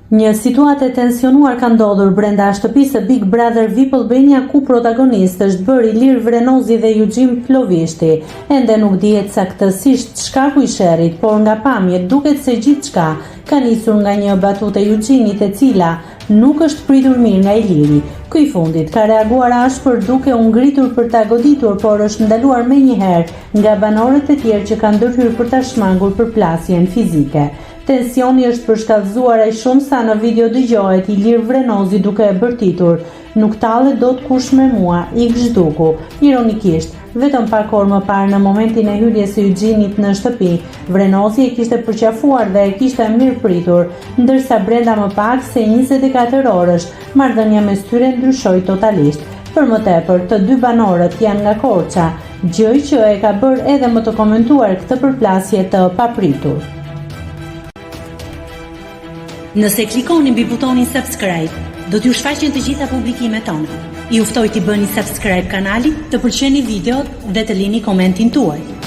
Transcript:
Një situatë e tensionuar ka ndodhur brenda shtëpisë së Big Brother VIP Albania, ku protagonist është bërë Ilir Vrenozi dhe Eugim Plovishti. Ende nuk dihet saktësisht shkaku i sherrit, por nga pamjet duket se gjithçka ka nisur nga një batutë e Eugjimit, e cila nuk është pritur mirë nga Iliri. Ky i fundit ka reaguar ashpër duke u ngritur për ta goditur, por është ndaluar menjëherë nga banorët e tjerë që kanë ndërhyrë për ta shmangur përplasjen fizike. Tensioni është përshkallëzuar aq shumë sa në video dëgjohet Ilir Vrenozi duke e bërtitur: "Nuk tallet dot kush me mua, ik zhduku." Ironikisht, vetëm pak orë më parë, në momentin e hyrjes së Eugjimit në shtëpi, Vrenozi e kishte përqafuar dhe e kishte mirëpritur, ndërsa brenda më pak se 24 orësh, marrëdhënia mes tyre ndryshoi totalisht. Për më tepër, të dy banorët janë nga Korça, gjë që e ka bërë edhe më të komentuar këtë përplasje të papritur. Nëse klikoni mbi butonin subscribe, do t'ju shfaqen të gjitha publikimet tona. Ju ftoj t'i bëni subscribe kanalit, të pëlqeni videot dhe të lini komentin tuaj.